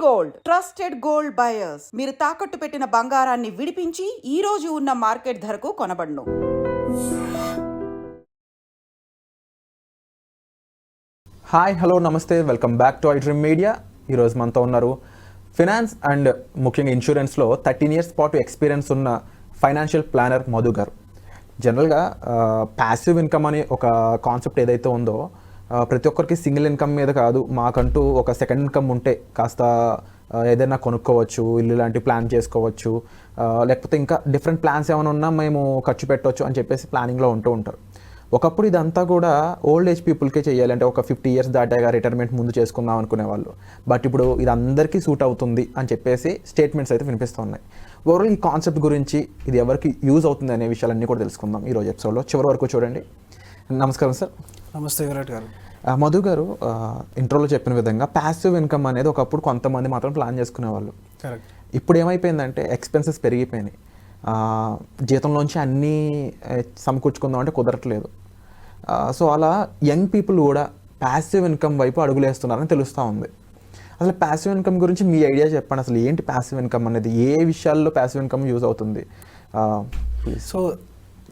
Gold trusted gold buyers. మీరు తాకట్టు పెట్టిన బంగారాన్ని విడిపించి ఈ రోజు ఉన్న మార్కెట్ ధరకు కొనబడును. హాయ్, హలో, నమస్తే, welcome back to iDream media. ఈరోజు మనతో ఉన్నారు ఫినాన్స్ అండ్ ముఖ్యంగా ఇన్సూరెన్స్లో 13 years పాటు ఎక్స్పీరియన్స్ ఉన్న ఫైనాన్షియల్ ప్లానర్ మధు గారు. జనరల్గా ప్యాసివ్ ఇన్కమ్ అనే ఒక కాన్సెప్ట్ ఏదైతే ఉందో ప్రతి ఒక్కరికి సింగిల్ ఇన్కమ్ మీద కాదు, మాకంటూ ఒక సెకండ్ ఇన్కమ్ ఉంటే కాస్త ఏదైనా కొనుక్కోవచ్చు, ఇల్లు లాంటి ప్లాన్ చేసుకోవచ్చు, లేకపోతే ఇంకా డిఫరెంట్ ప్లాన్స్ ఏమైనా ఉన్నా మేము ఖర్చు పెట్టవచ్చు అని చెప్పేసి ప్లానింగ్లో ఉంటూ ఉంటారు. ఒకప్పుడు ఇదంతా కూడా ఓల్డ్ ఏజ్ పీపుల్కే చేయాలి, అంటే ఒక 50 years దాటాగా రిటైర్మెంట్ ముందు చేసుకుందాం అనుకునేవాళ్ళు. బట్ ఇప్పుడు ఇది అందరికీ సూట్ అవుతుంది అని చెప్పేసి స్టేట్మెంట్స్ అయితే వినిపిస్తూ ఉన్నాయి. ఓవరాల్ ఈ కాన్సెప్ట్ గురించి ఇది ఎవరికి యూజ్ అవుతుంది అనే విషయాలన్నీ కూడా తెలుసుకుందాం ఈరోజు ఎపిసోడ్లో. చివరి వరకు చూడండి. నమస్కారం సార్. నమస్తే విరాట్ గారు. మధు గారు, ఇంట్రోలో చెప్పిన విధంగా ప్యాసివ్ ఇన్కమ్ అనేది ఒకప్పుడు కొంతమంది మాత్రం ప్లాన్ చేసుకునేవాళ్ళు. కరెక్ట్. ఇప్పుడు ఏమైపోయిందంటే ఎక్స్పెన్సెస్ పెరిగిపోయినాయి. జీతంలోంచి అన్నీ సమకూర్చుకుందాం అంటే కుదరట్లేదు. సో అలా యంగ్ పీపుల్ కూడా ప్యాసివ్ ఇన్కమ్ వైపు అడుగులేస్తున్నారని తెలుస్తూ ఉంది. అసలు ప్యాసివ్ ఇన్కమ్ గురించి మీ ఐడియా చెప్పండి. అసలు ఏంటి ప్యాసివ్ ఇన్కమ్ అనేది, ఏ విషయాల్లో ప్యాసివ్ ఇన్కమ్ యూజ్ అవుతుంది? సో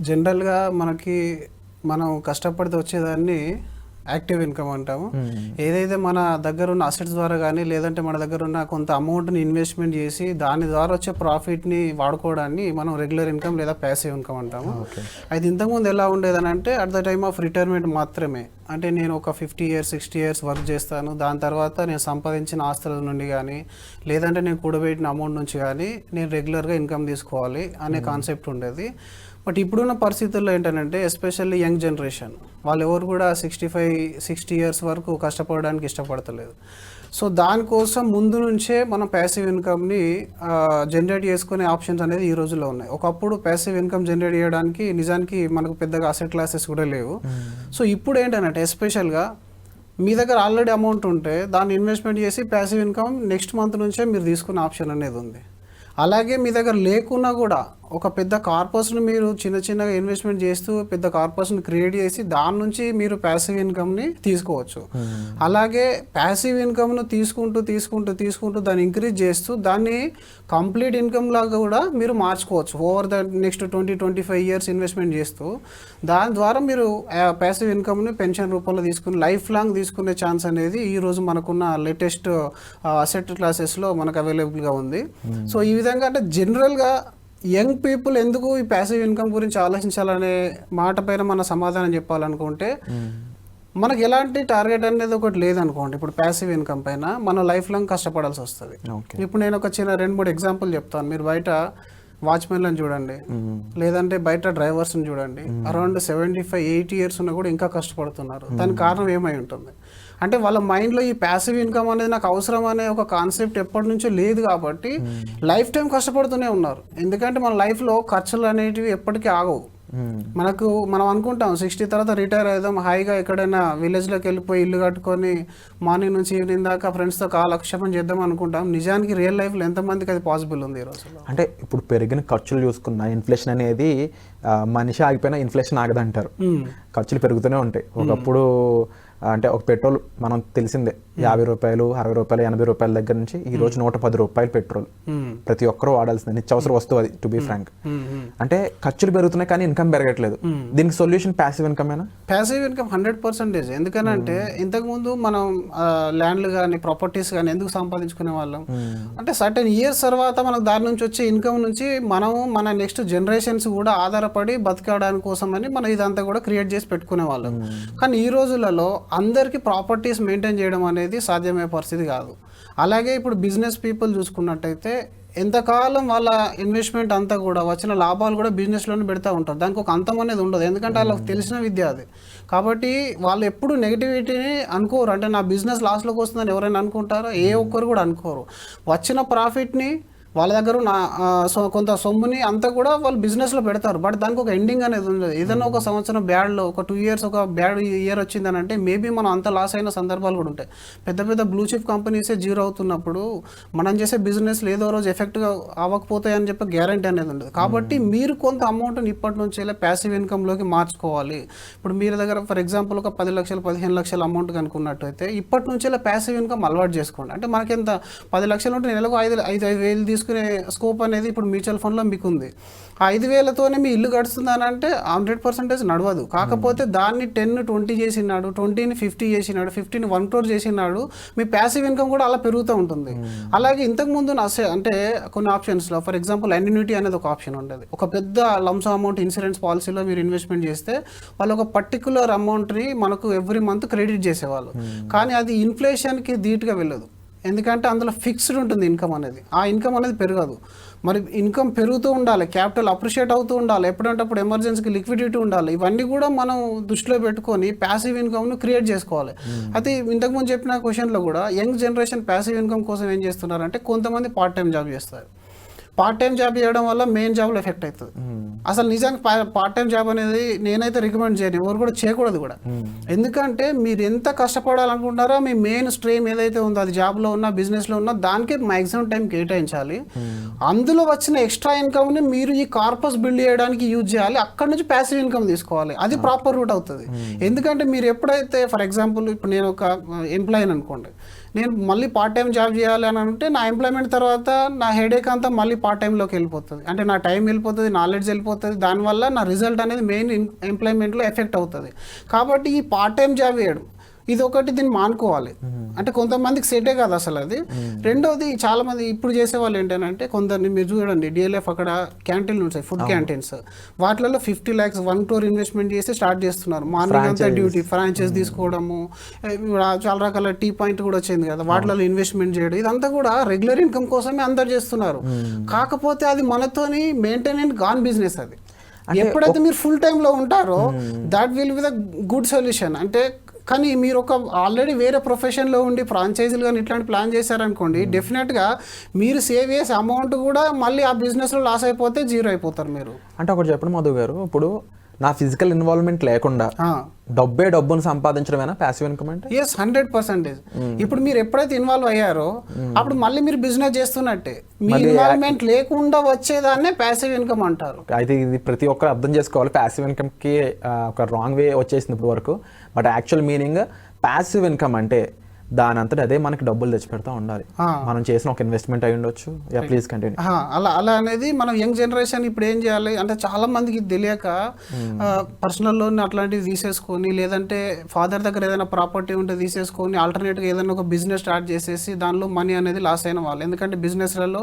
జనరల్గా మనం కష్టపడితే వచ్చేదాన్ని యాక్టివ్ ఇన్కమ్ అంటాము. ఏదైతే మన దగ్గర ఉన్న అసెట్స్ ద్వారా కానీ లేదంటే మన దగ్గర ఉన్న కొంత అమౌంట్ని ఇన్వెస్ట్మెంట్ చేసి దాని ద్వారా వచ్చే ప్రాఫిట్ని వాడుకోవడాన్ని మనం రెగ్యులర్ ఇన్కమ్ లేదా ప్యాసివ్ ఇన్కమ్ అంటాము. అయితే ఇంతకుముందు ఎలా ఉండేదని అంటే at the time of retirement మాత్రమే. అంటే నేను ఒక 50 years 60 years వర్క్ చేస్తాను, దాని తర్వాత నేను సంపాదించిన ఆస్తుల నుండి కానీ లేదంటే నేను కూడబెట్టిన అమౌంట్ నుంచి కానీ నేను రెగ్యులర్గా ఇన్కమ్ తీసుకోవాలి అనే కాన్సెప్ట్ ఉండేది. బట్ ఇప్పుడున్న పరిస్థితుల్లో ఏంటంటే ఎస్పెషల్లీ యంగ్ జనరేషన్ వాళ్ళు ఎవరు కూడా 65-60 years వరకు కష్టపడడానికి ఇష్టపడతలేదు. సో దానికోసం ముందు నుంచే మనం ప్యాసివ్ ఇన్కమ్ని జనరేట్ చేసుకునే ఆప్షన్స్ అనేది ఈ రోజుల్లో ఉన్నాయి. ఒకప్పుడు ప్యాసివ్ ఇన్కమ్ జనరేట్ చేయడానికి నిజానికి మనకు పెద్దగా అసెట్ క్లాసెస్ కూడా లేవు. సో ఇప్పుడు ఏంటంటే ఎస్పెషల్గా మీ దగ్గర ఆల్రెడీ అమౌంట్ ఉంటే దాన్ని ఇన్వెస్ట్మెంట్ చేసి ప్యాసివ్ ఇన్కమ్ నెక్స్ట్ మంత్ నుంచే మీరు తీసుకునే ఆప్షన్ అనేది ఉంది. అలాగే మీ దగ్గర లేకున్నా కూడా ఒక పెద్ద కార్పస్ని మీరు చిన్నగా ఇన్వెస్ట్మెంట్ చేస్తూ పెద్ద కార్పస్ని క్రియేట్ చేసి దాని నుంచి మీరు ప్యాసివ్ ఇన్కమ్ని తీసుకోవచ్చు. అలాగే ప్యాసివ్ ఇన్కమ్ను తీసుకుంటూ దాన్ని ఇంక్రీజ్ చేస్తూ దాన్ని కంప్లీట్ ఇన్కమ్ లాగా కూడా మీరు మార్చుకోవచ్చు. Over the next 20-25 years investment చేస్తూ దాని ద్వారా మీరు ప్యాసివ్ ఇన్కమ్ని పెన్షన్ రూపంలో తీసుకుని లైఫ్ లాంగ్ తీసుకునే ఛాన్స్ అనేది ఈరోజు మనకున్న లేటెస్ట్ అసెట్ క్లాసెస్లో మనకు అవైలబుల్గా ఉంది. సో ఈ విధంగా అంటే జనరల్గా యంగ్ పీపుల్ ఎందుకు ఈ ప్యాసివ్ ఇన్కమ్ గురించి ఆలోచించాలనే మాట పైన మన సమాధానం చెప్పాలనుకుంటే మనకి ఎలాంటి టార్గెట్ అనేది ఒకటి లేదనుకోండి. ఇప్పుడు ప్యాసివ్ ఇన్కమ్ పైన మనం లైఫ్ లాంగ్ కష్టపడాల్సి వస్తుంది. ఇప్పుడు నేను ఒక చిన్న 2-3 ఎగ్జాంపుల్ చెప్తాను. మీరు బయట వాచ్మెన్లను చూడండి, లేదంటే బయట డ్రైవర్స్ని చూడండి, అరౌండ్ 75-80 years ఉన్నా కూడా ఇంకా కష్టపడుతున్నారు. దానికి కారణం ఏమై ఉంటుంది అంటే వాళ్ళ మైండ్లో ఈ ప్యాసివ్ ఇన్కమ్ అనేది నాకు అవసరం అనే ఒక కాన్సెప్ట్ ఎప్పటి నుంచో లేదు కాబట్టి లైఫ్ టైం కష్టపడుతూనే ఉన్నారు. ఎందుకంటే మన లైఫ్లో ఖర్చులు అనేటివి ఎప్పటికీ ఆగవు. మనం అనుకుంటాం 60 తర్వాత రిటైర్ అవుదాం, హాయిగా ఎక్కడైనా విలేజ్లోకి వెళ్ళిపోయి ఇల్లు కట్టుకొని మార్నింగ్ నుంచి ఈవినింగ్ దాకా ఫ్రెండ్స్తో కాలక్షేపం చేద్దాం అనుకుంటాం. నిజానికి రియల్ లైఫ్లో ఎంతమందికి అది పాసిబుల్ ఉంది ఈ రోజుల్లో? అంటే ఇప్పుడు పెరిగిన ఖర్చులు చూసుకున్న ఇన్ఫ్లేషన్ అనేది మనిషి ఆగిపోయినా ఇన్ఫ్లేషన్ ఆగదంటారు. ఖర్చులు పెరుగుతూనే ఉంటాయి. ఒకప్పుడు అంటే ఒక పెట్రోల్ మనం తెలిసిందే 50 రూపాయలు, 60 రూపాయలు, 80 రూపాయల దగ్గర నుంచి ఈ రోజు 110 రూపాయలు పెట్రోల్. ప్రతి ఒక్కరూ వాడాల్సిందే, నిత్యావసర వస్తువు అది, టు బీ ఫ్రాంక్. అంటే ఖర్చులు పెరుగుతున్నాయి కానీ ఇన్కమ్ పెరగట్లేదు. దీనికి సొల్యూషన్ ప్యాసివ్ ఇన్కమేనా? Passive income 100%. ఎందుకనంటే ఇంతకుముందు మనం ల్యాండ్లు కానీ ప్రాపర్టీస్ కానీ ఎందుకు సంపాదించుకునే వాళ్ళం అంటే సర్టెన్ ఇయర్స్ తర్వాత మనకు దాని నుంచి వచ్చే ఇన్కమ్ నుంచి మనము మన నెక్స్ట్ జనరేషన్స్ కూడా ఆధారపడి బతకడానికి కోసమని మనం ఇదంతా కూడా క్రియేట్ చేసి పెట్టుకునే వాళ్ళం. కానీ ఈ రోజులలో అందరికీ ప్రాపర్టీస్ మెయింటైన్ చేయడం అనేది సాధ్యమయ్యే పరిస్థితి కాదు. అలాగే ఇప్పుడు బిజినెస్ పీపుల్ చూసుకున్నట్టయితే ఎంతకాలం వాళ్ళ ఇన్వెస్ట్మెంట్ అంతా కూడా వచ్చిన లాభాలు కూడా బిజినెస్లోనే పెడతా ఉంటారు. దానికి ఒక అంతం అనేది ఉండదు, ఎందుకంటే వాళ్ళకి తెలిసిన విద్య అది. కాబట్టి వాళ్ళు ఎప్పుడు నెగిటివిటీని అనుకోరు. అంటే నా బిజినెస్ లాస్లోకి వస్తుందని ఎవరైనా అనుకుంటారో? ఏ ఒక్కరు కూడా అనుకోరు. వచ్చిన ప్రాఫిట్ని వాళ్ళ దగ్గర ఉన్న కొంత సొమ్ముని అంతా కూడా వాళ్ళు బిజినెస్లో పెడతారు. బట్ దానికి ఒక ఎండింగ్ అనేది ఉండదు. ఏదైనా ఒక సంవత్సరం బ్యాడ్లో ఒక 2 years ఒక బ్యాడ్ ఇయర్ వచ్చిందని అంటే మేబీ మనం అంత లాస్ అయిన సందర్భాలు కూడా ఉంటాయి. పెద్ద పెద్ద బ్లూ చిప్ కంపెనీసే జీరో అవుతున్నప్పుడు మనం చేసే బిజినెస్ ఏదో రోజు ఎఫెక్ట్గా అవ్వకపోతాయి అని చెప్పి గ్యారంటీ అనేది ఉండదు. కాబట్టి మీరు కొంత అమౌంట్ని ఇప్పటి నుంచి ప్యాసివ్ ఇన్కమ్లోకి మార్చుకోవాలి. ఇప్పుడు మీరు దగ్గర ఫర్ ఎగ్జాంపుల్ ఒక 10 లక్షలు 15 లక్షల అమౌంట్ కనుక్కున్నట్టయితే ఇప్పటి నుంచి ప్యాసివ్ ఇన్కమ్ అలవాటు చేసుకోండి. అంటే మనకెంత 10 లక్షలు ఉంటే నెలకు 5,000 తీసుకునే స్కోప్ అనేది ఇప్పుడు మ్యూచువల్ ఫండ్లో మీకు ఉంది. ఆ 5,000తోనే మీ ఇల్లు గడుస్తుందని అంటే 100% నడవదు. కాకపోతే దాన్ని 10-20 చేసినాడు, 20ని 50 చేసినాడు, 50ని 1 crore చేసినాడు, మీ ప్యాసివ్ ఇన్కమ్ కూడా అలా పెరుగుతూ ఉంటుంది. అలాగే ఇంతకుముందు అంటే కొన్ని ఆప్షన్స్లో ఫర్ ఎగ్జాంపుల్ అన్యూనిటీ అనేది ఒక ఆప్షన్ ఉండేది. ఒక పెద్ద లంస అమౌంట్ ఇన్సూరెన్స్ పాలసీలో మీరు ఇన్వెస్ట్మెంట్ చేస్తే వాళ్ళు ఒక పర్టికులర్ అమౌంట్ని మనకు ఎవ్రీ మంత్ క్రెడిట్ చేసేవాళ్ళు. కానీ అది ఇన్ఫ్లేషన్కి ధీటుగా వెళ్ళదు. ఎందుకంటే అందులో ఫిక్స్డ్ ఉంటుంది ఇన్కమ్ అనేది. ఆ ఇన్కమ్ అనేది పెరగదు. మరి ఇన్కమ్ పెరుగుతూ ఉండాలి, క్యాపిటల్ అప్రిషియేట్ అవుతూ ఉండాలి, ఎప్పుడంటే అప్పుడు ఎమర్జెన్సీకి లిక్విడిటీ ఉండాలి. ఇవన్నీ కూడా మనం దృష్టిలో పెట్టుకొని ప్యాసివ్ ఇన్కమ్ను క్రియేట్ చేసుకోవాలి. అయితే ఇంతకుముందు చెప్పిన క్వశ్చన్లో కూడా యంగ్ జనరేషన్ ప్యాసివ్ ఇన్కమ్ కోసం ఏం చేస్తున్నారంటే కొంతమంది పార్ట్ టైం జాబ్ చేస్తారు. పార్ట్ టైం జాబ్ చేయడం వల్ల మెయిన్ జాబ్లో ఎఫెక్ట్ అవుతుంది. అసలు నిజానికి పార్ట్ టైం జాబ్ అనేది నేనైతే రికమెండ్ చేయను, ఎవరు కూడా చేయకూడదు కూడా. ఎందుకంటే మీరు ఎంత కష్టపడాలనుకుంటారో మీ మెయిన్ స్ట్రీమ్ ఏదైతే ఉందో అది జాబ్లో ఉన్నా బిజినెస్లో ఉన్నా దానికే మ్యాక్సిమం టైం కేటాయించాలి. అందులో వచ్చిన ఎక్స్ట్రా ఇన్కమ్ని మీరు ఈ కార్పస్ బిల్డ్ చేయడానికి యూజ్ చేయాలి. అక్కడ నుంచి ప్యాసివ్ ఇన్కమ్ తీసుకోవాలి. అది ప్రాపర్ రూట్ అవుతుంది. ఎందుకంటే మీరు ఎప్పుడైతే ఫర్ ఎగ్జాంపుల్ ఇప్పుడు నేను ఒక ఎంప్లాయీ అనుకోండి, నేను మళ్ళీ పార్ట్ టైం జాబ్ చేయాలి అని అంటే నా ఎంప్లాయ్మెంట్ తర్వాత నా హెడేక్ అంతా మళ్ళీ పార్ట్ టైంలోకి వెళ్ళిపోతుంది. అంటే నా టైం వెళ్ళిపోతుంది, నాలెడ్జ్ వెళ్ళిపోతుంది. దానివల్ల నా రిజల్ట్ అనేది మెయిన్ ఎంప్లాయ్మెంట్లో ఎఫెక్ట్ అవుతుంది. కాబట్టి ఈ పార్ట్ టైం జాబ్ చేయడం ఇది ఒకటి, దీన్ని మానుకోవాలి. అంటే కొంతమందికి సెటే కాదు అసలు అది. రెండోది చాలా మంది ఇప్పుడు చేసే వాళ్ళు ఏంటంటే కొందరిని మీరు చూడండి DLF అక్కడ క్యాంటీన్లు ఉంటాయి, ఫుడ్ క్యాంటీన్స్, వాటిలలో 50 lakhs 1 crore ఇన్వెస్ట్మెంట్ చేసి స్టార్ట్ చేస్తున్నారు. మార్నింగ్ అంతా డ్యూటీ, ఫ్రాంచైజ్ తీసుకోవడము, చాలా రకాల టీ పాయింట్ కూడా వచ్చింది కదా, వాటిలో ఇన్వెస్ట్మెంట్ చేయడం, ఇదంతా కూడా రెగ్యులర్ ఇన్కమ్ కోసమే అందరు చేస్తున్నారు. కాకపోతే అది మనతోని మెయింటైన్ గాన్ బిజినెస్. అది ఎప్పుడైతే మీరు ఫుల్ టైంలో ఉంటారో that will be the good solution. అంటే కానీ మీరు ఒక ఆల్రెడీ వేరే ప్రొఫెషన్లో ఉండి ఫ్రాంచైజీలు కానీ ఇట్లాంటి ప్లాన్ చేశారనుకోండి, డెఫినెట్గా మీరు సేవ్ చేసే అమౌంట్ కూడా మళ్ళీ ఆ బిజినెస్లో లాస్ అయిపోతే జీరో అయిపోతారు మీరు. అంటే ఒకటి చెప్పండి మధు గారు, ఇప్పుడు నా ఫిజికల్ ఇన్వాల్వ్మెంట్ లేకుండా డబ్బును సంపాదించడమేనా ప్యాసివ్ ఇన్కమ్ అంటే? ఎస్, 100%. ఇప్పుడు మీరు ఎప్పుడైతే ఇన్వాల్వ్ అయ్యారో అప్పుడు మళ్ళీ మీరు బిజినెస్ చేస్తున్నట్టే. మీ ఇన్వాల్వ్మెంట్ లేకుండా వచ్చేదాన్నే ప్యాసివ్ ఇన్కమ్ అంటారు. అయితే ఇది ప్రతి ఒక్కరు అర్థం చేసుకోవాలి. ప్యాసివ్ ఇన్కమ్కి ఒక రాంగ్ వే వచ్చేసింది ఇప్పుడు వరకు. But actual meaning passive income అంటే దాని అంతటా అదే మనకి డబ్బులు తెచ్చి పెడతా ఉండాలి. మనం చేసిన ఒక ఇన్వెస్ట్మెంట్ అయి ఉండొచ్చు. Please continue. అలా అనేది మనం యంగ్ జనరేషన్ ఇప్పుడు ఏం చేయాలి అంటే చాలా మందికి తెలియక పర్సనల్ లోన్ అట్లాంటివి తీసేసుకొని, లేదంటే ఫాదర్ దగ్గర ఏదైనా ప్రాపర్టీ ఉంటే తీసేసుకొని ఆల్టర్నేట్గా ఏదైనా ఒక బిజినెస్ స్టార్ట్ చేసేసి దానిలో మనీ అనేది లాస్ అయిన వాళ్ళు. ఎందుకంటే బిజినెస్లలో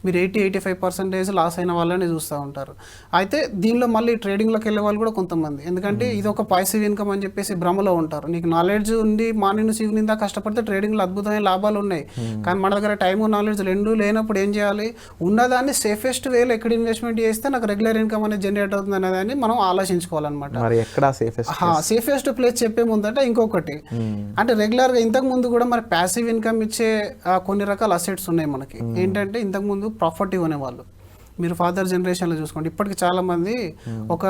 మీరు 80-85% లాస్ అయిన వాళ్ళని చూస్తూ ఉంటారు. అయితే దీనిలో మళ్ళీ ట్రేడింగ్లోకి వెళ్ళే వాళ్ళు కూడా కొంతమంది, ఎందుకంటే ఇది ఒక పాసివ్ ఇన్కమ్ అని చెప్పేసి భ్రమలో ఉంటారు. నీకు నాలెడ్జ్ ఉంది, మార్నింగ్ నుంచి ఈవినింగ్ దాకా కష్టపడితే ట్రేడింగ్లో అద్భుతమైన లాభాలు ఉన్నాయి. కానీ మన దగ్గర టైం నాలెడ్జ్ రెండు లేనప్పుడు ఏం చేయాలి? ఉన్నదాన్ని సేఫెస్ట్ వేలో ఎక్కడ ఇన్వెస్ట్మెంట్ చేస్తే నాకు రెగ్యులర్ ఇన్కమ్ అనేది జనరేట్ అవుతుంది అనేదాన్ని మనం ఆలోచించుకోవాలన్నమాట. సేఫెస్ట్ ప్లేస్ చెప్పే ముందంటే ఇంకొకటి అంటే రెగ్యులర్గా ఇంతకు ముందు కూడా మరి ప్యాసివ్ ఇన్కమ్ ఇచ్చే కొన్ని రకాల అసెట్స్ ఉన్నాయి మనకి. ఏంటంటే ఇంతకు ముందు ప్రాపర్టీ కొనేవాళ్ళు. మీరు ఫాదర్ జనరేషన్లో చూసుకోండి, ఇప్పటికి చాలామంది ఒక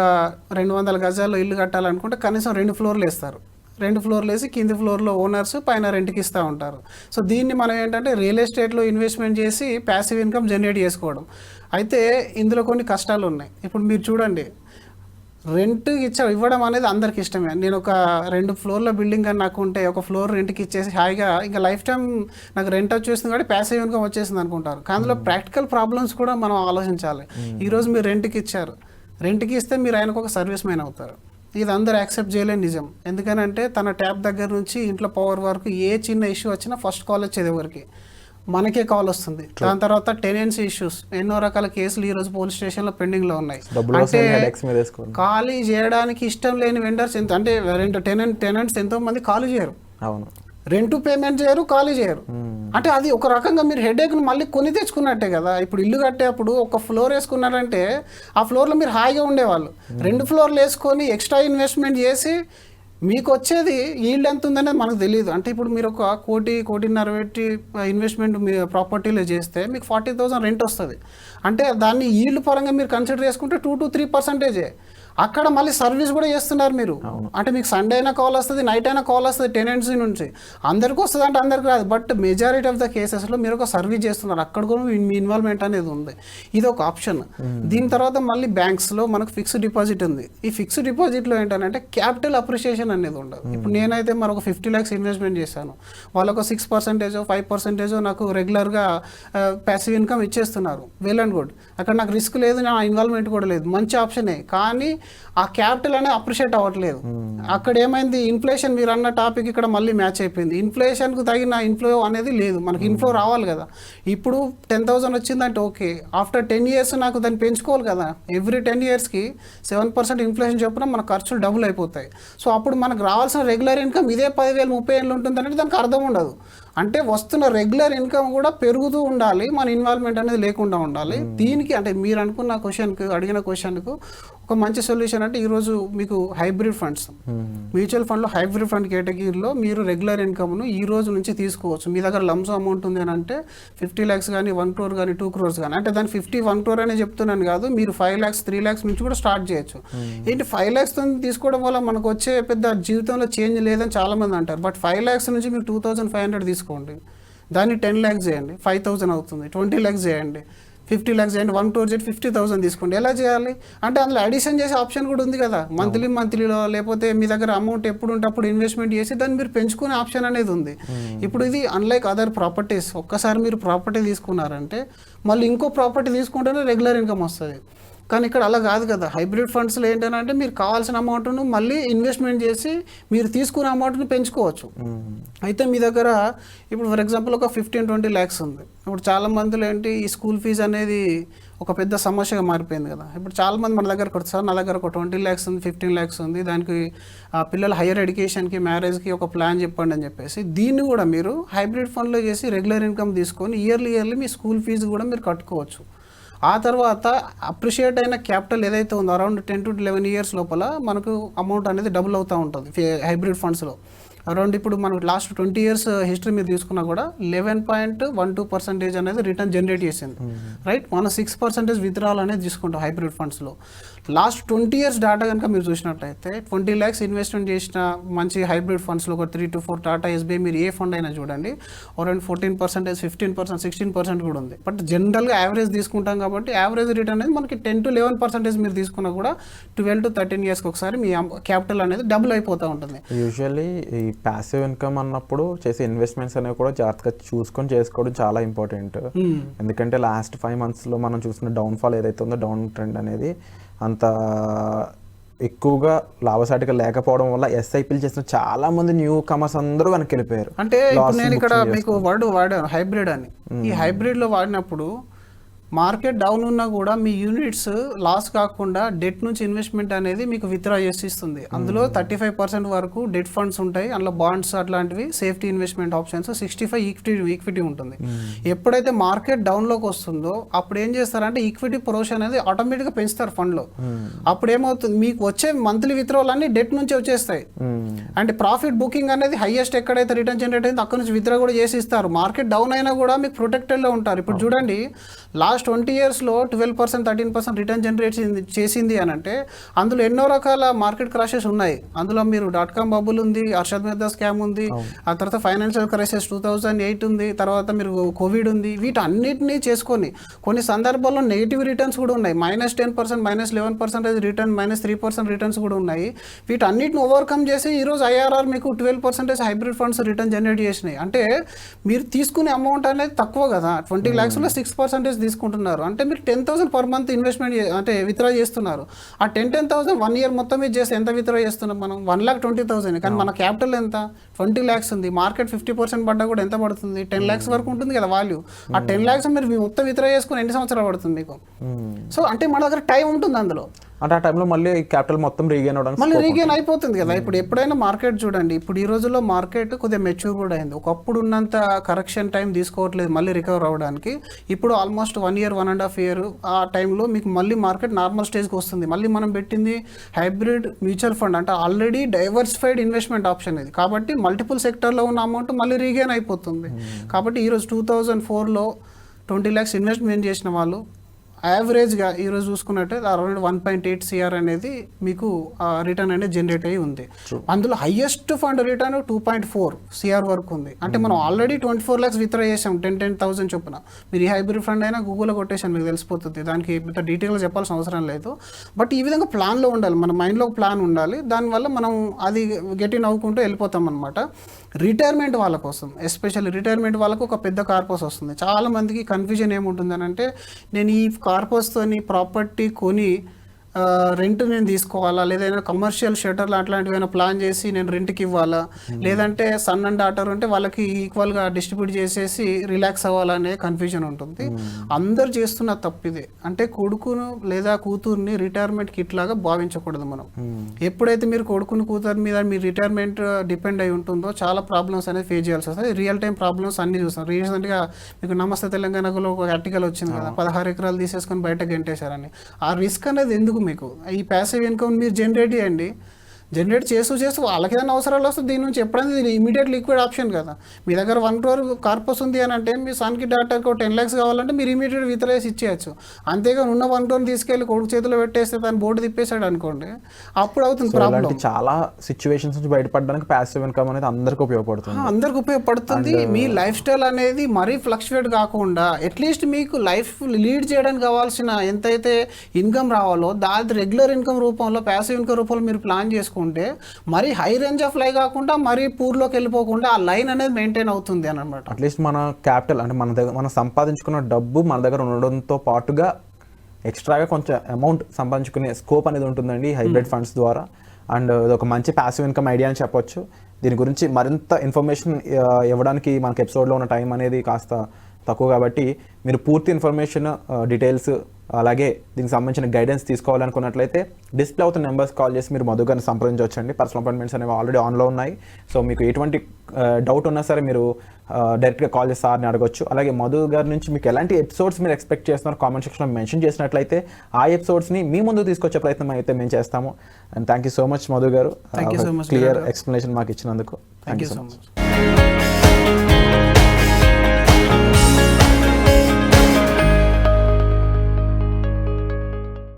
200 గజాల్లో ఇల్లు కట్టాలనుకుంటే కనీసం 2 ఫ్లోర్లు వేస్తారు. 2 ఫ్లోర్లు వేసి కింది ఫ్లోర్లో ఓనర్స్, పైన రెంట్కి ఇస్తూ ఉంటారు. సో దీన్ని మనం ఏంటంటే రియల్ ఎస్టేట్లో ఇన్వెస్ట్మెంట్ చేసి ప్యాసివ్ ఇన్కమ్ జనరేట్ చేసుకోవడం. అయితే ఇందులో కొన్ని కష్టాలు ఉన్నాయి. ఇప్పుడు మీరు చూడండి, రెంట్ ఇవ్వడం అనేది అందరికి ఇష్టమే. నేను ఒక 2 ఫ్లోర్ల బిల్డింగ్ అని నాకు ఉంటే ఒక ఫ్లోర్ రెంట్కి ఇచ్చేసి హాయిగా ఇంకా లైఫ్ టైం నాకు రెంట్ వచ్చేస్తుంది కాబట్టి ప్యాసివ్ ఇన్కమ్ వచ్చేసింది అనుకుంటారు. కానీ అందులో ప్రాక్టికల్ ప్రాబ్లమ్స్ కూడా మనం ఆలోచించాలి. ఈరోజు మీరు రెంట్కి ఇచ్చారు, రెంట్కి ఇస్తే మీరు ఆయనకు ఒక సర్వీస్ మ్యాన్ అవుతారు. ఇది అందరూ యాక్సెప్ట్ చేయలేని నిజం. ఎందుకనంటే తన ట్యాప్ దగ్గర నుంచి ఇంట్లో పవర్ వరకు ఏ చిన్న ఇష్యూ వచ్చినా ఫస్ట్ కాల్ వచ్చేది ఎవరికి? మనకే కాల్ వస్తుంది. దాని తర్వాత టెనెన్సీ ఇష్యూస్, ఎన్నో రకాల కేసులు ఈ రోజు పోలీస్ స్టేషన్లో పెండింగ్లో ఉన్నాయి. అంటే ఖాళీ చేయడానికి ఇష్టం లేని వెండర్స్ ఎంత అంటే టెనెంట్స్ ఎంతో మంది ఖాళీ చేయరు, రెంట్ పేమెంట్ చేయరు, ఖాళీ చేయరు. అంటే అది ఒక రకంగా మీరు హెడేక్ను మళ్ళీ కొని తెచ్చుకున్నట్టే కదా. ఇప్పుడు ఇల్లు కట్టేప్పుడు ఒక ఫ్లోర్ వేసుకున్నారంటే ఆ ఫ్లోర్లో మీరు హాయిగా ఉండేవాళ్ళు. 2 ఫ్లోర్లు వేసుకొని ఎక్స్ట్రా ఇన్వెస్ట్మెంట్ చేసి మీకు వచ్చేది ఈల్డ్ ఎంత ఉందనేది మనకు తెలియదు. అంటే ఇప్పుడు మీరు ఒక కోటిన్నర పెట్టి ఇన్వెస్ట్మెంట్ మీ ప్రాపర్టీలో చేస్తే మీకు 40,000 రెంట్ వస్తుంది. అంటే దాన్ని ఈల్డ్ పరంగా మీరు కన్సిడర్ చేసుకుంటే 2 to 3%. అక్కడ మళ్ళీ సర్వీస్ కూడా చేస్తున్నారు మీరు. అంటే మీకు సండే అయినా కాల్ వస్తుంది, నైట్ అయినా కాల్ వస్తుంది టెనెంట్స్ నుంచి. అందరికీ వస్తుంది అంటే అందరికీ రాదు, బట్ మెజారిటీ ఆఫ్ ద కేసెస్లో మీరు ఒక సర్వీస్ చేస్తున్నారు, అక్కడ కూడా మీ ఇన్వాల్వ్మెంట్ అనేది ఉంది. ఇది ఒక ఆప్షన్. దీని తర్వాత మళ్ళీ బ్యాంక్స్లో మనకు ఫిక్స్డ్ డిపాజిట్ ఉంది. ఈ ఫిక్స్డ్ డిపాజిట్లో ఏంటంటే క్యాపిటల్ అప్రిషియేషన్ అనేది ఉండదు. ఇప్పుడు నేనైతే మరొక 50 lakhs ఇన్వెస్ట్మెంట్ చేశాను, వాళ్ళొక 6% 5% నాకు రెగ్యులర్గా ప్యాసివ్ ఇన్కమ్ ఇచ్చేస్తున్నారు. వెల్ అండ్ గుడ్, అక్కడ నాకు రిస్క్ లేదు, నా ఇన్వాల్వ్మెంట్ కూడా లేదు, మంచి ఆప్షనే. కానీ ఆ క్యాపిటల్ అనేది అప్రిషియేట్ అవ్వట్లేదు. అక్కడ ఏమైంది, ఇన్ఫ్లేషన్ మీరు అన్న టాపిక్ ఇక్కడ మళ్ళీ మ్యాచ్ అయిపోయింది. ఇన్ఫ్లేషన్కు తగిన ఇన్ఫ్లో అనేది లేదు, మనకి ఇన్ఫ్లో రావాలి కదా. ఇప్పుడు 10,000 వచ్చిందంటే ఓకే, ఆఫ్టర్ 10 years నాకు దాన్ని పెంచుకోవాలి కదా. ఎవ్రీ 10 yearsకి 7% ఇన్ఫ్లేషన్ చొప్పున మన ఖర్చులు డబుల్ అయిపోతాయి. సో అప్పుడు మనకు రావాల్సిన రెగ్యులర్ ఇన్కమ్ ఇదే 10,000 30 ఏళ్ళు ఉంటుంది అంటే దానికి అర్థం ఉండదు. అంటే వస్తున్న రెగ్యులర్ ఇన్కమ్ కూడా పెరుగుతూ ఉండాలి, మన ఇన్వాల్వ్మెంట్ అనేది లేకుండా ఉండాలి. దీనికి అంటే మీరు అనుకున్న క్వశ్చన్కి, అడిగిన క్వశ్చన్కు ఒక మంచి సొల్యూషన్ అంటే ఈరోజు మీకు హైబ్రిడ్ ఫండ్స్, మ్యూచువల్ ఫండ్లో హైబ్రిడ్ ఫండ్ కేటగిరీలో మీరు రెగ్యులర్ ఇన్కమ్ను ఈ రోజు నుంచి తీసుకోవచ్చు. మీ దగ్గర లంసో అమౌంట్ ఉంది అని అంటే 50 lakhs కానీ 1 crore కానీ 2 crores కానీ, అంటే దాని 1 crore అనే చెప్తున్నాను కాదు, మీరు 5 lakhs 3 lakhs నుంచి కూడా స్టార్ట్ చేయొచ్చు. ఏంటి 5 lakhs తీసుకోవడం వల్ల మనకు వచ్చే పెద్ద జీవితంలో చేంజ్ లేదని చాలామంది అంటారు. బట్ 5 lakhs నుంచి మీరు 2,500 తీసుకోండి, దాన్ని 10 lakhs చేయండి, 5,000 అవుతుంది. 20 lakhs చేయండి, 50 lakhs చేయండి, 1 crore చేయండి, 50,000 తీసుకోండి. ఎలా చేయాలి అంటే అందులో అడిషన్ చేసే ఆప్షన్ కూడా ఉంది కదా. మంత్లీలో లేకపోతే మీ దగ్గర అమౌంట్ ఎప్పుడు ఉంటే అప్పుడు ఇన్వెస్ట్మెంట్ చేసి దాన్ని మీరు పెంచుకునే ఆప్షన్ అనేది ఉంది. ఇప్పుడు ఇది అన్లైక్ అదర్ ప్రాపర్టీస్, ఒక్కసారి మీరు ప్రాపర్టీ తీసుకున్నారంటే మళ్ళీ ఇంకో ప్రాపర్టీ తీసుకుంటేనే రెగ్యులర్ ఇన్కమ్ వస్తుంది. కానీ ఇక్కడ అలా కాదు కదా. హైబ్రిడ్ ఫండ్స్లో ఏంటంటే మీరు కావాల్సిన అమౌంట్ను మళ్ళీ ఇన్వెస్ట్మెంట్ చేసి మీరు తీసుకునే అమౌంట్ని పెంచుకోవచ్చు. అయితే మీ దగ్గర ఇప్పుడు ఫర్ ఎగ్జాంపుల్ ఒక 15-20 lakhs ఉంది. ఇప్పుడు చాలా మందిలో ఏంటి, ఈ స్కూల్ ఫీజు అనేది ఒక పెద్ద సమస్యగా మారిపోయింది కదా. ఇప్పుడు చాలామంది మన దగ్గరకు వస్తారు, నా దగ్గర ఒక 20 lakhs ఉంది, 15 lakhs ఉంది, దానికి పిల్లల హైయర్ ఎడ్యుకేషన్కి, మ్యారేజ్కి ఒక ప్లాన్ చెప్పండి అని చెప్పేసి దీన్ని కూడా మీరు హైబ్రిడ్ ఫండ్లో చేసి రెగ్యులర్ ఇన్కమ్ తీసుకొని ఇయర్లీ మీ స్కూల్ ఫీజు కూడా మీరు కట్టుకోవచ్చు. ఆ తర్వాత అప్రిషియేట్ అయిన క్యాపిటల్ ఏదైతే ఉందో అరౌండ్ 10 to 11 years లోపల మనకు అమౌంట్ అనేది డబుల్ అవుతూ ఉంటుంది హైబ్రిడ్ ఫండ్స్లో. అరౌండ్ ఇప్పుడు మనకు లాస్ట్ 20 years హిస్టరీ మీరు తీసుకున్నా కూడా 11.12% అనేది రిటర్న్ జనరేట్ చేసింది, రైట్. మనం 6% విత్డ్రాల్ అనేది తీసుకుంటాం హైబ్రిడ్ ఫండ్స్లో. లాస్ట్ 20 years డేటా కనుక మీరు చూసినట్లయితే 20 lakhs ఇన్వెస్ట్మెంట్ చేసిన మంచి హైబ్రిడ్ ఫండ్స్లో ఒక 3 to 4 టాటా ఎస్బీఐ మీరు ఏ ఫండ్ అయినా చూడండి, అరౌండ్ 14%, 15%, 16% కూడా ఉంది. బట్ జనరల్గా యావరేజ్ తీసుకుంటాం కాబట్టి యావరేజ్ రిటర్న్ అనేది మనకి 10 to 11% మీరు తీసుకున్నా కూడా 12 to 13 yearsకి ఒకసారి మీ క్యాపిటల్ అనేది డబుల్ అయిపోతూ ఉంటుంది. యూజువల్లీ ఈ ప్యాసివ్ ఇన్కమ్ అన్నప్పుడు చేసే ఇన్వెస్ట్మెంట్స్ అనేవి కూడా జాగ్రత్తగా చూసుకొని చేసుకోవడం చాలా ఇంపార్టెంట్. ఎందుకంటే లాస్ట్ 5 monthsలో మనం చూసిన డౌన్ఫాల్ ఏదైతే ఉందో, డౌన్ ట్రెండ్ అనేది అంత ఎక్కువగా లాభసాటిగా లేకపోవడం వల్ల ఎస్ఐపీలు చేసిన చాలా మంది న్యూ కమర్స్ అందరూ వెనక్కి వెళ్ళిపోయారు. అంటే ఇప్పుడు నేను ఇక్కడ మీకు వర్డ్ వాడాను హైబ్రిడ్ అని. ఈ హైబ్రిడ్లో వాడినప్పుడు మార్కెట్ డౌన్ ఉన్నా కూడా మీ యూనిట్స్ లాస్ కాకుండా డెట్ నుంచి ఇన్వెస్ట్మెంట్ అనేది మీకు విత్డ్రా చేసి ఇస్తుంది. అందులో 35% వరకు డెట్ ఫండ్స్ ఉంటాయి, అందులో బాండ్స్ అట్లాంటివి సేఫ్టీ ఇన్వెస్ట్మెంట్ ఆప్షన్స్, 65 ఈక్విటీ ఉంటుంది. ఎప్పుడైతే మార్కెట్ డౌన్లోకి వస్తుందో అప్పుడు ఏం చేస్తారంటే ఈక్విటీ ప్రొషన్ అనేది ఆటోమేటిక్గా పెంచుతారు ఫండ్లో. అప్పుడు ఏమవుతుంది, మీకు వచ్చే మంత్లీ విత్డ్రాల్ అన్ని డెట్ నుంచి వచ్చేస్తాయి. అంటే ప్రాఫిట్ బుకింగ్ అనేది హైయెస్ట్ ఎక్కడైతే రిటర్న్ జనరేట్ అయిందో అక్కడ నుంచి విత్డ్రా కూడా చేసి ఇస్తారు. మార్కెట్ డౌన్ అయినా కూడా మీకు ప్రొటెక్టెడ్లో ఉంటారు. ఇప్పుడు చూడండి లాస్ట్ 20 yearsలో 12%, 13% రిటర్న్ జనరేట్ చేసింది అని అంటే అందులో ఎన్నో రకాల మార్కెట్ క్రాషెస్ ఉన్నాయి. అందులో మీరు .com బబుల్ ఉంది, హర్షద్ మెహతా స్కామ్ ఉంది, ఆ తర్వాత ఫైనాన్షియల్ క్రైసిస్ 2008 ఉంది, తర్వాత మీరు కోవిడ్ ఉంది. వీటన్నిటినీ చేసుకొని కొన్ని సందర్భాల్లో నెగిటివ్ రిటర్న్స్ కూడా ఉన్నాయి, -10%, -11% రిటర్న్, -3% రిటర్న్స్ కూడా ఉన్నాయి. వీటన్నిటిని ఓవర్కమ్ చేసి ఈరోజు ఐఆర్ఆర్ మీకు 12% హైబ్రిడ్ ఫండ్స్ రిటర్న్ జనరేట్ చేసినాయి. అంటే మీరు తీసుకునే అమౌంట్ అనేది తక్కువ కదా, 20 lakhsలో 6% తీసుకుంటున్నారు. అంటే మీరు 10,000 per month ఇన్వెస్ట్మెంట్ అంటే విత్డ్రా చేస్తున్నారు. ఆ 10,000 1 year మొత్తం ఇది చేస్తే ఎంత విత్డ్రా చేస్తున్నాం మనం? 1,20,000. కానీ మన క్యాపిటల్ ఎంత? 20 lakhs ఉంది. మార్కెట్ 50% పడ్డా కూడా ఎంత పడుతుంది? 10 lakhs వరకు ఉంటుంది కదా వాల్యూ. ఆ 10 lakhs మీరు మొత్తం విత్డ్రా చేసుకుని ఎన్ని సంవత్సరాలు పడుతుంది మీకు? సో అంటే మన దగ్గర టైం ఉంటుంది అందులో. అంటే ఆ టైంలో మళ్ళీ క్యాపిటల్ మొత్తం రీగెయిన్ అవడానికి మళ్ళీ రీగెయిన్ అయిపోతుంది కదా. ఇప్పుడు ఎప్పుడైనా మార్కెట్ చూడండి, ఇప్పుడు ఈ రోజుల్లో మార్కెట్ కొద్దిగా మెచ్యూర్ కూడా అయింది. ఒకప్పుడు ఉన్నంత కరెక్షన్ టైం తీసుకోవట్లేదు మళ్ళీ రికవర్ అవ్వడానికి. ఇప్పుడు ఆల్మోస్ట్ 1 year 1.5 year ఆ టైంలో మీకు మళ్ళీ మార్కెట్ నార్మల్ స్టేజ్కి వస్తుంది. మళ్ళీ మనం పెట్టింది హైబ్రిడ్ మ్యూచువల్ ఫండ్, అంటే ఆల్రెడీ డైవర్సిఫైడ్ ఇన్వెస్ట్మెంట్ ఆప్షన్ ఇది. కాబట్టి మల్టిపుల్ సెక్టర్లో ఉన్న అమౌంట్ మళ్ళీ రీగెయిన్ అయిపోతుంది. కాబట్టి ఈరోజు 2004లో 20 lakhs ఇన్వెస్ట్మెంట్ చేసిన వాళ్ళు యావరేజ్గా ఈరోజు చూసుకున్నట్టే అరౌండ్ 1.8 CR అనేది మీకు రిటర్న్ అనేది జనరేట్ అయ్యి ఉంది. అందులో హైయెస్ట్ ఫండ్ రిటర్న్ 2.4 CR వరకు ఉంది. అంటే మనం ఆల్రెడీ 24 lakhs విత్డ్రా చేసాం 10,000 చొప్పున. మీరు ఈ హైబ్రిడ్ ఫండ్ అయినా గూగుల్లో కొట్టేసాను, మీకు తెలిసిపోతుంది. దానికి ఇంత డీటెయిల్గా చెప్పాల్సిన అవసరం లేదు. బట్ ఈ విధంగా ప్లాన్లో ఉండాలి, మన మైండ్లో ఒక ప్లాన్ ఉండాలి. దానివల్ల మనం అది గెటిన్ అవ్వుకుంటూ వెళ్ళిపోతాం అనమాట. రిటైర్మెంట్ వాళ్ళ కోసం, ఎస్పెషల్లీ రిటైర్మెంట్ వాళ్ళకు ఒక పెద్ద కార్పస్ వస్తుంది. చాలా మందికి కన్ఫ్యూజన్ ఏముంటుందని అంటే, నేను ఈ కార్పస్తోని ప్రాపర్టీ కొని రెంట్ నేను తీసుకోవాలా, లేదైనా కమర్షియల్ షటర్లు అట్లాంటివైనా ప్లాన్ చేసి నేను రెంట్కి ఇవ్వాలా, లేదంటే సన్ అండ్ డాటర్ ఉంటే వాళ్ళకి ఈక్వల్గా డిస్ట్రిబ్యూట్ చేసేసి రిలాక్స్ అవ్వాలనే కన్ఫ్యూజన్ ఉంటుంది. అందరు చేస్తున్న తప్పిదే. అంటే కొడుకును లేదా కూతుర్ని రిటైర్మెంట్ కిట్ లాగా భావించకూడదు మనం. ఎప్పుడైతే మీరు కొడుకుని కూతురు మీద మీ రిటైర్మెంట్ డిపెండ్ అయి ఉంటుందో చాలా ప్రాబ్లమ్స్ అనేది ఫేస్ చేయాల్సి వస్తుంది. రియల్ టైం ప్రాబ్లమ్స్ అన్ని చూస్తాం. రీసెంట్గా మీకు నమస్తే తెలంగాణలో ఒక ఆర్టికల్ వచ్చింది కదా, 16 ఎకరాలు తీసేసుకొని బయట గెంటేశారని. ఆ రిస్క్ అనేది ఎందుకు? మీకు ఈ ప్యాసివ్ ఇన్కమ్ మీరు జనరేట్ చేయండి. జనరేట్ చేస్తూ వాళ్ళకి ఏదైనా అవసరాలు వస్తే దీని నుంచి ఎప్పుడైనా ఇది ఇమీడియట్ లిక్విడ్ ఆప్షన్ కదా. మీ దగ్గర 1 crore కార్పస్ ఉంది అని అంటే మీ సన్కి డాటాకి 10 lakhs కావాలంటే మీరు ఇమీడియట్ విత్డ్రా ఇచ్చేయచ్చు. అంతేగాని ఉన్న 1 crore తీసుకెళ్ళి కొడుకు చేతిలో పెట్టేస్తే దాన్ని బోర్డు తిప్పేశాడు అనుకోండి, అప్పుడు అవుతుంది ప్రాబ్లం. చాలా సిచ్యువేషన్స్ నుంచి బయటపడడానికి ప్యాసివ్ ఇన్కమ్ అనేది అందరికీ ఉపయోగపడుతుంది. అందరికి ఉపయోగపడుతుంది. మీ లైఫ్ స్టైల్ అనేది మరీ ఫ్లక్చువేట్ కాకుండా అట్లీస్ట్ మీకు లైఫ్ లీడ్ చేయడానికి కావాల్సిన ఎంతైతే ఇన్కమ్ రావాలో దాని రెగ్యులర్ ఇన్కమ్ రూపంలో, ప్యాసివ్ ఇన్కమ్ రూపంలో మీరు ప్లాన్ చేసుకుంటే మరి హై రేంజ్ ఆఫ్ లై కాకుండా మరి పూర్లోకి వెళ్ళిపోకుండా ఆ లైన్ అనేది మెయింటైన్ అవుతుంది అని అనమాట. అట్లీస్ట్ మన క్యాపిటల్ అంటే మన దగ్గర మనం సంపాదించుకున్న డబ్బు మన దగ్గర ఉండడంతో పాటుగా ఎక్స్ట్రాగా కొంచెం అమౌంట్ సంపాదించుకునే స్కోప్ అనేది ఉంటుందండి హైబ్రిడ్ ఫండ్స్ ద్వారా. అండ్ ఇది ఒక మంచి ప్యాసివ్ ఇన్కమ్ ఐడియా అని చెప్పొచ్చు. దీని గురించి మరింత ఇన్ఫర్మేషన్ ఇవ్వడానికి మనకి ఎపిసోడ్లో ఉన్న టైం అనేది కాస్త తక్కువ కాబట్టి మీరు పూర్తి ఇన్ఫర్మేషన్, డీటెయిల్స్, అలాగే దీనికి సంబంధించిన గైడెన్స్ తీసుకోవాలనుకున్నట్లయితే డిస్ప్లే అవుతున్న నెంబర్స్ కాల్ చేసి మీరు మధు గారిని సంప్రదించవచ్చండి. పర్సనల్ అపాయింట్మెంట్స్ అనేవి ఆల్రెడీ ఆన్లో ఉన్నాయి. సో మీకు ఎటువంటి డౌట్ ఉన్నా సరే మీరు డైరెక్ట్గా కాల్ చేసి సార్ని అడగొచ్చు. అలాగే మధు గారి నుంచి మీకు ఎలాంటి ఎపిసోడ్స్ మీరు ఎక్స్పెక్ట్ చేస్తున్నారు కామెంట్ సెక్షన్లో మెన్షన్ చేసినట్లయితే ఆ ఎపిసోడ్స్ని మీ ముందు తీసుకొచ్చే ప్రయత్నం అయితే మేము చేస్తాము. And thank you so much Madhu గారు, క్లియర్ ఎక్స్ప్లెనేషన్ మాకు ఇచ్చినందుకు. Thank you so much.